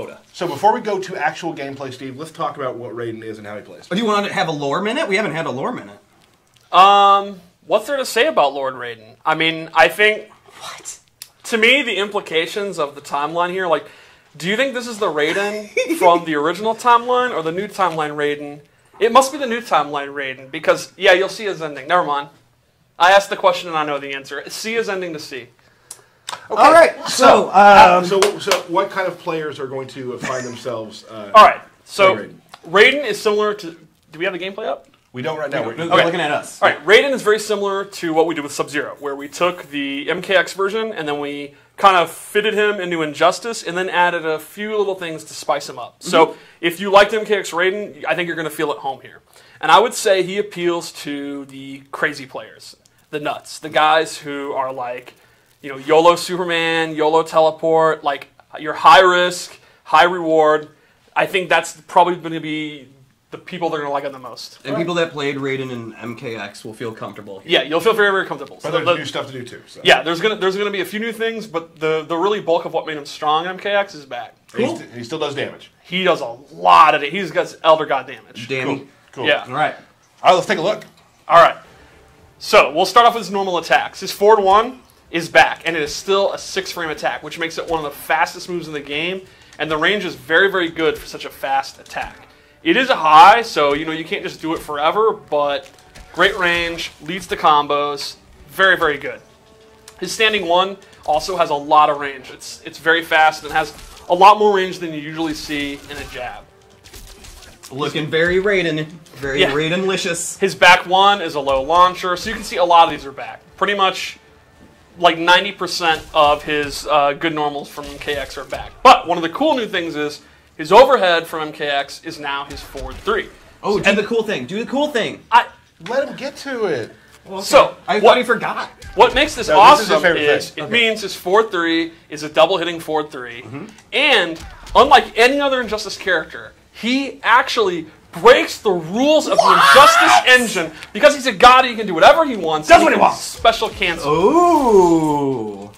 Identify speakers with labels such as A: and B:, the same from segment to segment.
A: quota.
B: So before we go to actual gameplay, Steve, let's talk about what Raiden is and how he plays.
A: Oh, do you want to have a lore minute? We haven't had a lore minute.
C: What's there to say about Lord Raiden? I mean, I think...
A: What?
C: To me, the implications of the timeline here, like, do you think this is the Raiden from the original timeline or the new timeline Raiden? It must be the new timeline Raiden because, yeah, you'll see his ending. Never mind. I asked the question and I know the answer. C is ending to C.
B: Okay.
A: All right. So,
B: so what kind of players are going to find themselves?
C: All right. So
B: Raiden.
C: Raiden is similar to. Do we have the gameplay up?
B: We don't right now.
A: We're looking at us.
C: All right. Raiden is very similar to what we did with Sub-Zero, where we took the MKX version and then we kind of fitted him into Injustice and then added a few little things to spice him up. So if you liked MKX Raiden, I think you're going to feel at home here. And I would say he appeals to the crazy players, the nuts, the guys who are like, you know, YOLO Superman, YOLO Teleport, like you're high risk, high reward. I think that's probably going to be the people that are going to like it the most.
A: And people that played Raiden and MKX will feel comfortable here.
C: Yeah, you'll feel very, very comfortable.
B: But there's new stuff to do too. So.
C: Yeah, there's gonna be a few new things, but the really bulk of what made him strong in MKX is back.
B: Cool. He still does damage.
C: He does a lot of it. He's got Elder God damage.
A: Damn.
B: Cool.
C: Yeah.
A: All right.
B: All right, let's take a look.
C: All right. So we'll start off with his normal attacks. His forward one is back, and it is still a 6-frame attack, which makes it one of the fastest moves in the game, and the range is very, very good for such a fast attack. It is a high, so you know you can't just do it forever, but great range, leads to combos, very, very good. His standing one also has a lot of range. It's very fast and has a lot more range than you usually see in a jab.
A: Looking very Raiden. Very Raiden-licious.
C: His back one is a low launcher, so you can see a lot of these are back. Pretty much like 90% of his good normals from MKX are back. But one of the cool new things is his overhead from MKX is now his forward 3.
A: Oh, do the cool thing. Do the cool thing.
B: Let him get to it.
A: Okay.
C: So
A: I thought he forgot.
C: What makes this awesome is it means his forward 3 is a double hitting forward 3. And unlike any other Injustice character, he actually breaks the rules of the Injustice engine because he's a god. He can do whatever he wants.
A: Does what he wants.
C: Special cancel.
A: Ooh.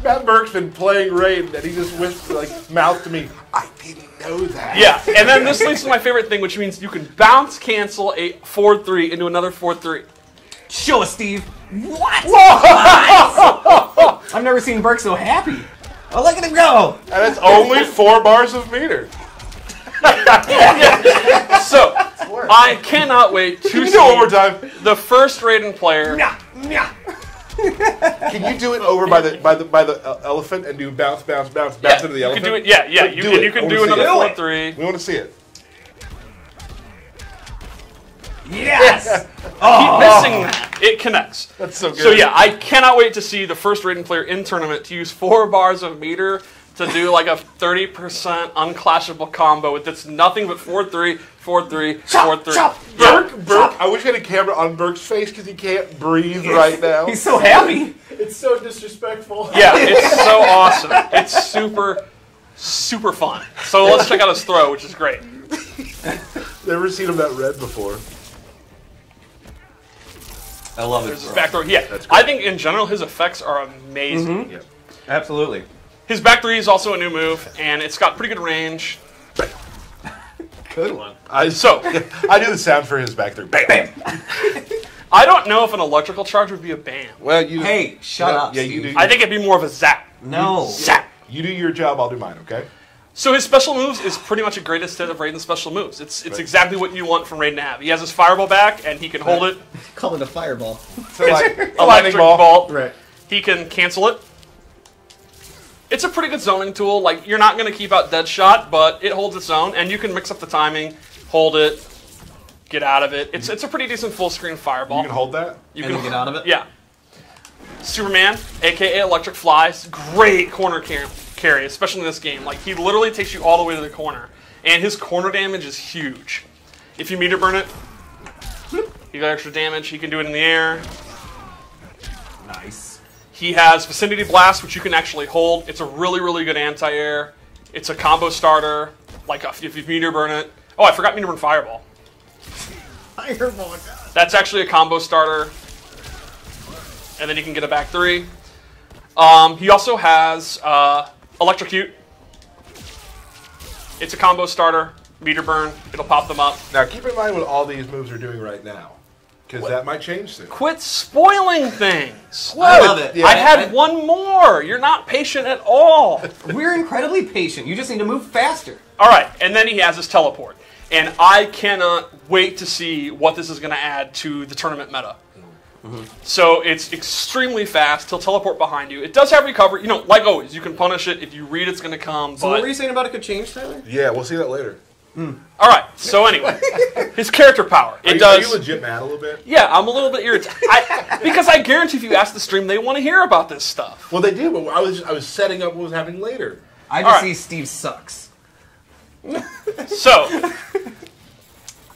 B: Matt Burke's been playing Raiden, and he just whispered, like, mouth to me, I didn't know that.
C: Yeah, and then this leads to my favorite thing, which means you can bounce cancel a forward 3 into another forward 3.
A: Show us, Steve. What? What? I've never seen Burke so happy. Oh, look at him go.
B: And it's only 4 bars of meter.
C: So, I cannot wait to see
B: one more time.
C: The first Raiden player.
B: Can you do it over by the elephant and do bounce into the elephant?
C: You can do it. Yeah. You can do another 4-3.
B: We want to see it.
A: Yes.
C: Keep missing that. It connects.
B: That's so good.
C: So yeah, I cannot wait to see the first Raiden player in tournament to use 4 bars of meter to do like a 30% unclashable combo with it's nothing but 4-3, 4-3, 4-3.
B: Burke, I wish I had a camera on Burke's face because he can't breathe right now.
A: He's so happy.
D: It's so disrespectful.
C: Yeah, it's so awesome. It's super, super fun. So let's check out his throw, which is great.
B: Never seen him that red before.
A: I love
C: There's his back throw. Yeah, I think in general his effects are amazing.
B: Yeah.
A: Absolutely.
C: His back 3 is also a new move, and it's got pretty good range.
A: Good one.
B: I do the sound for his back there. Bam. Bam.
C: I don't know if an electrical charge would be a bam.
B: Well, you.
A: Hey, shut up.
B: Yeah,
A: Steve.
B: you do.
C: I think it'd be more of a zap.
A: No.
C: Zap.
B: You do your job. I'll do mine. Okay.
C: So his special moves is pretty much a greatest set of Raiden's special moves. It's exactly what you want from Raiden to have. He has his fireball back, and he can hold it.
A: Call it a fireball.
B: So like
C: Electric bolt.
A: Right.
C: He can cancel it. It's a pretty good zoning tool. Like, you're not going to keep out Deadshot, but it holds its own, and you can mix up the timing, hold it, get out of it. It's a pretty decent full-screen fireball.
B: You can hold that?
A: You can get out of it?
C: Yeah. Superman, a.k.a. Electric Flies, great corner carry, especially in this game. Like, he literally takes you all the way to the corner, and his corner damage is huge. If you meter burn it, you got extra damage. He can do it in the air.
A: Nice.
C: He has Vicinity Blast, which you can actually hold. It's a really, really good anti-air. It's a combo starter, like if you meter burn it. Oh, I forgot meter burn Fireball.
A: Fireball.
C: That's actually a combo starter. And then you can get a back 3. He also has Electrocute. It's a combo starter, meter burn. It'll pop them up.
B: Now, keep in mind what all these moves are doing right now, because that might change soon.
C: Quit spoiling things.
A: I love it.
B: Yeah.
C: I had one more. You're not patient at all.
A: We're incredibly patient. You just need to move faster.
C: All right, and then he has his teleport. And I cannot wait to see what this is going to add to the tournament meta. So it's extremely fast. He'll teleport behind you. It does have recovery. You know, like always, you can punish it. If you read it's going to come.
A: So
C: but...
A: what were you saying about it could change, Tyler?
B: Yeah, we'll see that later.
C: All right, so anyway, his character power. It
B: Are
C: does...
B: you legit mad a little bit?
C: Yeah, I'm a little bit irritated. Because I guarantee if you ask the stream, they want to hear about this stuff.
B: Well, they do, but I was setting up what was happening later.
A: I just
C: All right.
A: see Steve sucks.
C: So,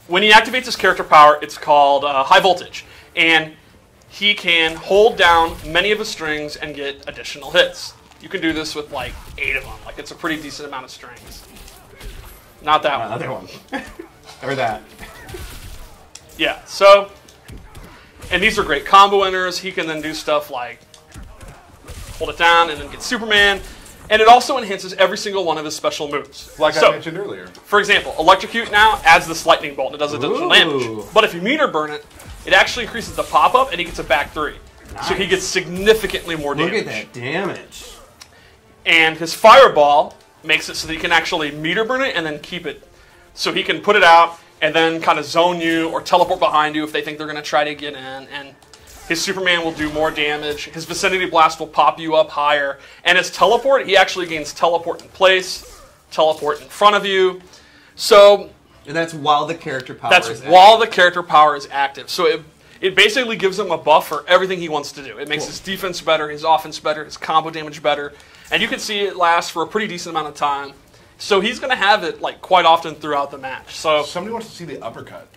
C: when he activates his character power, it's called High Voltage. And he can hold down many of his strings and get additional hits. You can do this with like 8 of them. Like, it's a pretty decent amount of strings. Not that one.
A: Other one. Or that.
C: Yeah, so, and these are great combo winners. He can then do stuff like hold it down and then get Superman. And it also enhances every single one of his special moves.
B: Like I mentioned earlier.
C: For example, Electrocute now adds this lightning bolt and it does additional damage.
A: Ooh.
C: But if you meter burn it, it actually increases the pop-up and he gets a back 3. So he gets significantly more damage.
A: Look at that damage.
C: And his Fireball makes it so that he can actually meter burn it and then keep it. So he can put it out and then kind of zone you or teleport behind you if they think they're going to try to get in. And his Superman will do more damage. His Vicinity Blast will pop you up higher. And his Teleport, he actually gains Teleport in place, Teleport in front of you. So...
A: And that's while the character power
C: That's
A: is
C: while the character power is active. So it basically gives him a buff for everything he wants to do. It makes his defense better, his offense better, his combo damage better. And you can see it lasts for a pretty decent amount of time. So he's going to have it like quite often throughout the match. So
B: Somebody wants to see the uppercut.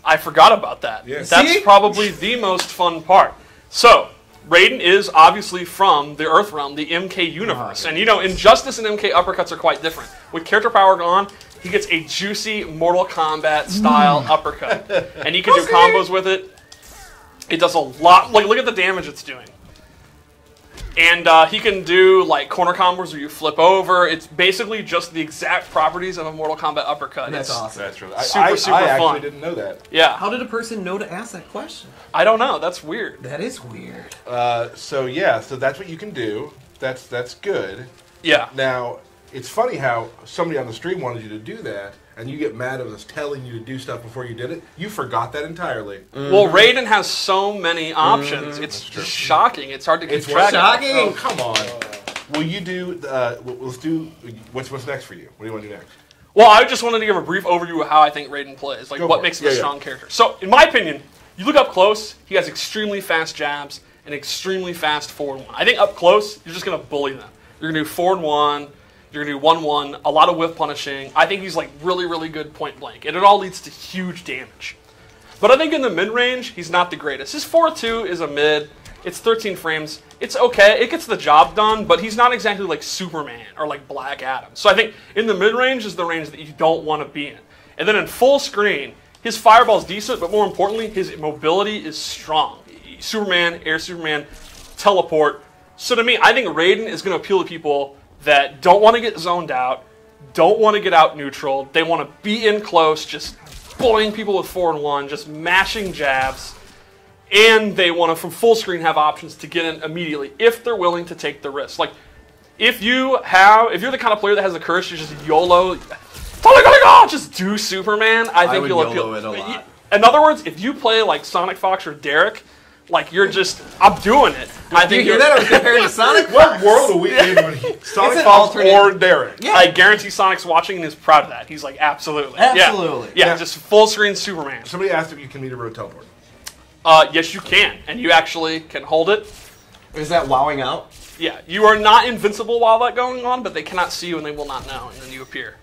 C: I forgot about that.
B: Yeah.
C: That's
A: See?
C: probably the most fun part. So Raiden is obviously from the Earth realm, the MK universe. And you know, Injustice and MK uppercuts are quite different. With character power gone, he gets a juicy Mortal Kombat style uppercut. And he can do combos with it. It does a lot. Like, look at the damage it's doing. And he can do like corner combos where you flip over. It's basically just the exact properties of a Mortal Kombat uppercut.
A: That's
C: It's
A: awesome.
B: That's really.
C: Super
B: I
C: fun.
B: actually didn't know that.
C: Yeah.
A: How did a person know to ask that question?
C: I don't know. That's weird.
A: That is weird.
B: So yeah, so that's what you can do. That's good.
C: Yeah.
B: Now, it's funny how somebody on the stream wanted you to do that, and you get mad at us telling you to do stuff before you did it. You forgot that entirely.
C: Well, Raiden has so many options. It's just shocking. It's hard to keep track of.
A: shocking.
B: Oh, come on. Will you do? Let's do. What's next for you? What do you want to do next?
C: Well, I just wanted to give a brief overview of how I think Raiden plays, like
B: Go
C: what
B: for it.
C: makes him a
B: Yeah,
C: strong character. So, in my opinion, you look up close, he has extremely fast jabs and extremely fast forward one. I think up close, you're just going to bully them. You're going to do forward one, you're going to do 1-1, a lot of whiff punishing. I think he's like really, really good point blank, and it all leads to huge damage. But I think in the mid-range, he's not the greatest. His 4-2 is a mid. It's 13 frames. It's okay. It gets the job done, but he's not exactly like Superman or like Black Adam. So I think in the mid-range is the range that you don't want to be in. And then in full screen, his fireball is decent, but more importantly, his mobility is strong. Superman, Air Superman, teleport. So to me, I think Raiden is going to appeal to people that don't want to get zoned out, don't want to get out neutral. They want to be in close, just bullying people with 4-1, just mashing jabs. And they want to, from full screen, have options to get in immediately if they're willing to take the risk. Like, if you're the kind of player that has the courage to just YOLO, just do Superman, I think you'll appeal.
A: YOLO it a lot.
C: In other words, if you play like Sonic Fox or Derek, like you're just, I'm doing it. I
A: Did
C: think
A: you hear that? I was comparing to Sonic.
B: What world are we in when Sonic
A: an
B: Fox
A: alternate-
B: or Derek?
A: Yeah.
C: I guarantee Sonic's watching and is proud of that. He's like, absolutely.
A: Absolutely.
C: Yeah,
B: Yeah.
C: just full screen Superman.
B: Somebody asked if you can meet a road teleport.
C: Yes, you can. And you actually can hold it.
A: Is that wowing out?
C: Yeah, you are not invincible while that's going on, but they cannot see you and they will not know, and then you appear.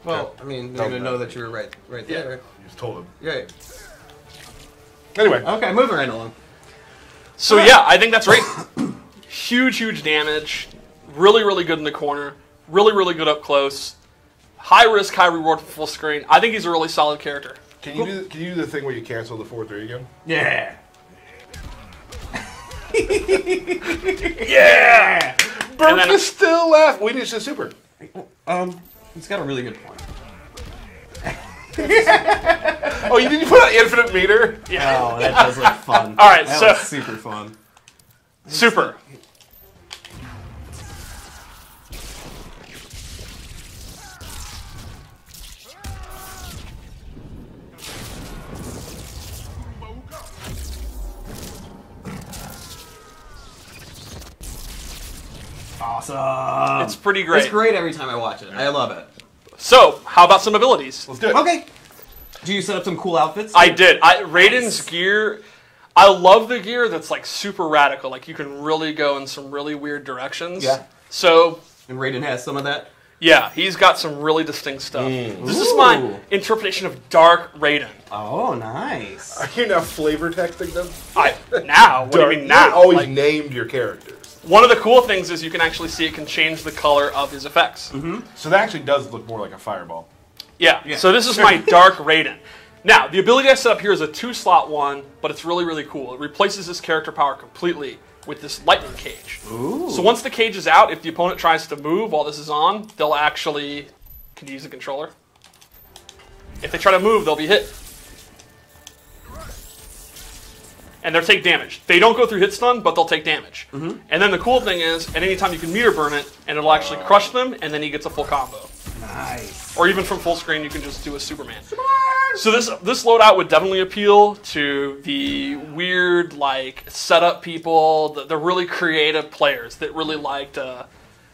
A: Well, I mean, they're going to know that you're right there.
B: You just told him.
A: Yeah.
B: Anyway.
A: Okay, moving right along.
C: So yeah, I think that's right. Huge, huge damage. Really, really good in the corner. Really, really good up close. High risk, high reward for full screen. I think he's a really solid character.
B: Can you do the thing where you cancel the 4-3 again?
A: Yeah.
C: Yeah!
B: Burke
C: then-
B: is still laughing. We need to super.
A: He's got a really good point.
B: Oh, you didn't put an infinite meter?
A: Oh, that does look fun.
C: All right,
A: that
C: so
A: was super fun.
C: Super.
A: Awesome.
C: It's pretty great.
A: It's great every time I watch it. I love it.
C: So, how about some abilities?
B: Let's do it.
A: Okay. Do you set up some cool outfits?
C: I did. Raiden's gear, I love the gear that's like super radical. Like you can really go in some really weird directions.
A: Yeah.
C: So,
A: And Raiden has some of that?
C: yeah, he's got some really distinct stuff. This is
A: Ooh.
C: my interpretation of Dark Raiden.
A: Oh, nice.
B: Are you now flavor texting them?
C: Now? What do you mean now?
B: You always
C: Like,
B: named your characters.
C: one of the cool things is you can actually see it can change the color of his effects.
B: So that actually does look more like a fireball.
C: Yeah. So this is my Dark Raiden. Now, the ability I set up here is a 2-slot one, but it's really, really cool. It replaces his character power completely with this lightning cage.
A: Ooh.
C: So once the cage is out, if the opponent tries to move while this is on, they'll actually... Can you use the controller? If they try to move, they'll be hit. And they'll take damage. They don't go through hit stun, but they'll take damage. And then the cool thing is, at any time you can meter burn it, and it'll actually crush them, and then he gets a full combo.
A: Nice.
C: Or even from full screen, you can just do a Superman. So this loadout would definitely appeal to the weird, like, setup people, the really creative players that really liked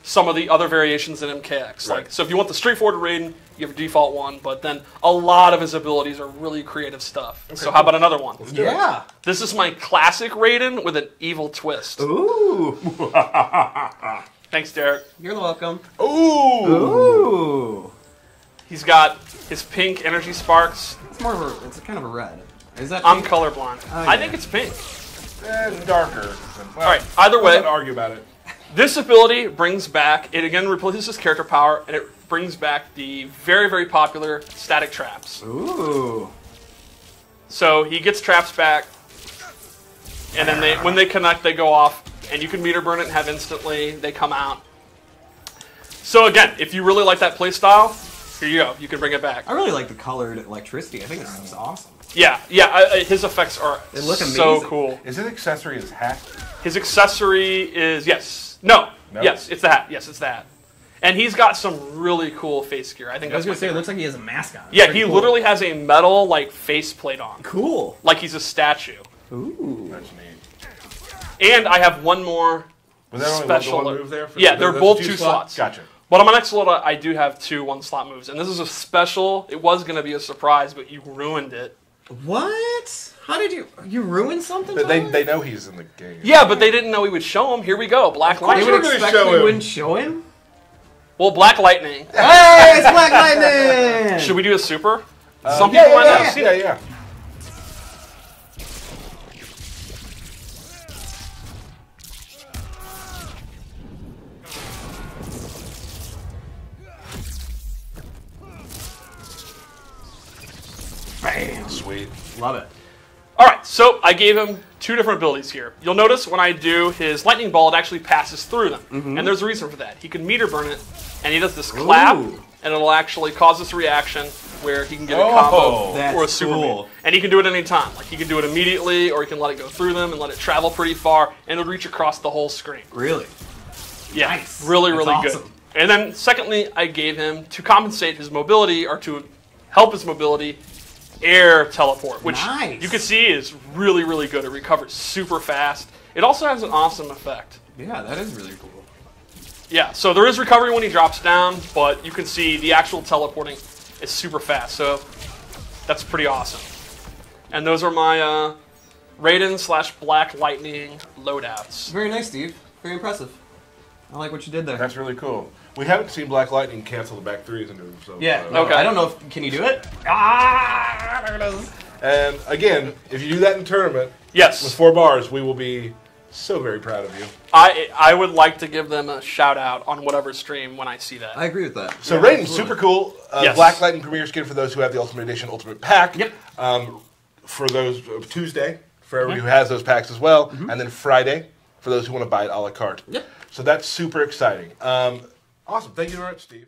C: some of the other variations in MKX.
B: Right.
C: Like, so if you want the straightforward Raiden, you have a default one, but then a lot of his abilities are really creative stuff. So how about another one?
A: Yeah.
C: This is my classic Raiden with an evil twist.
A: Ooh.
C: Thanks, Derek.
A: You're welcome.
B: Ooh!
A: Ooh.
C: He's got his pink energy sparks.
A: It's more of a, it's kind of a red. Is that
C: I'm
A: pink?
C: colorblind.
A: Oh,
C: I
A: yeah.
C: think it's pink.
B: And darker. Well,
C: All right, either way,
B: let's not argue about it.
C: this ability brings back, it again replaces his character power, and it brings back the very, very popular static traps.
A: Ooh.
C: So he gets traps back, and then when they connect, they go off, and you can meter burn it and have instantly, they come out. So again, if you really like that playstyle, here you go, you can bring it back.
A: I really like the colored electricity. I think this is awesome.
C: Yeah, his effects are
A: They look
C: so
A: amazing.
C: cool.
B: Is his accessory his hat?
C: His accessory is, yes. No.
B: No?
C: Yes, it's the hat. Yes, it's the hat. And he's got some really cool face gear. I think
A: I was
C: that's
A: gonna say, it
C: my
A: looks like he has a mask on.
C: Yeah,
A: Pretty
C: he
A: cool.
C: literally has a metal, like, face plate on.
A: Cool.
C: Like he's a statue.
A: Ooh.
B: That's neat.
C: And I have one more
B: Was that only
C: special...
B: one move there?
C: Yeah, they're
B: that's
C: both
B: a
C: 2
B: slot?
C: slots.
B: Gotcha.
C: But on my next loadout, I do have 2 1-slot moves. And this is a special... It was going to be a surprise, but you ruined it.
A: What? How did you ruined something?
B: They know he's in the game.
C: Yeah, but they didn't know we would show him. Here we go. Black
A: They
C: Lightning.
A: would
B: gonna
A: expect
B: show
A: we
B: him.
A: wouldn't show him.
C: Well, Black Lightning.
A: Hey, it's Black Lightning.
C: Should we do a super?
B: Yeah,
C: Some people might not
B: yeah,
C: have seen
B: yeah,
C: it.
B: yeah.
A: Bam.
B: Sweet.
A: Love it.
C: All right, so I gave him 2 different abilities here. You'll notice when I do his lightning ball, it actually passes through them. And there's a reason for that. He can meter burn it, and he does this clap,
A: Ooh.
C: and it'll actually cause this reaction where he can get a
B: Oh,
C: combo
A: that's
C: or a Superman.
A: cool.
C: And he can do it any time. Like, he can do it immediately, or he can let it go through them and let it travel pretty far, and it'll reach across the whole screen.
A: Really?
C: Yeah,
A: Nice.
C: really,
A: That's
C: really good.
A: awesome.
C: And then, secondly, I gave him, to compensate his mobility, or to help his mobility, air teleport, which
A: Nice.
C: you can see is really, really good. It recovers super fast. It also has an awesome effect.
A: Yeah, that is really cool.
C: Yeah, so there is recovery when he drops down, but you can see the actual teleporting is super fast, so that's pretty awesome. And those are my Raiden / Black Lightning loadouts.
A: Very nice, Steve. Very impressive. I like what you did there.
B: That's really cool. We haven't seen Black Lightning cancel the back threes into him. So,
A: Yeah. No,
C: Okay.
A: I don't know if can you do it? Ah, there it is.
B: And again, if you do that in tournament with
C: Yes,
B: 4 bars, we will be so very proud of you.
C: I would like to give them a shout out on whatever stream when I see that.
A: I agree with that.
B: So
A: Yeah,
B: Raiden's
A: absolutely.
B: super cool.
C: Yes.
B: Black Lightning Premier Skin for those who have the Ultimate Edition Ultimate Pack.
A: Yep.
B: For those Tuesday for everybody who has those packs as well, and then Friday for those who want to buy it a la carte.
A: Yep.
B: So that's super exciting. Awesome. Thank you very much, Steve.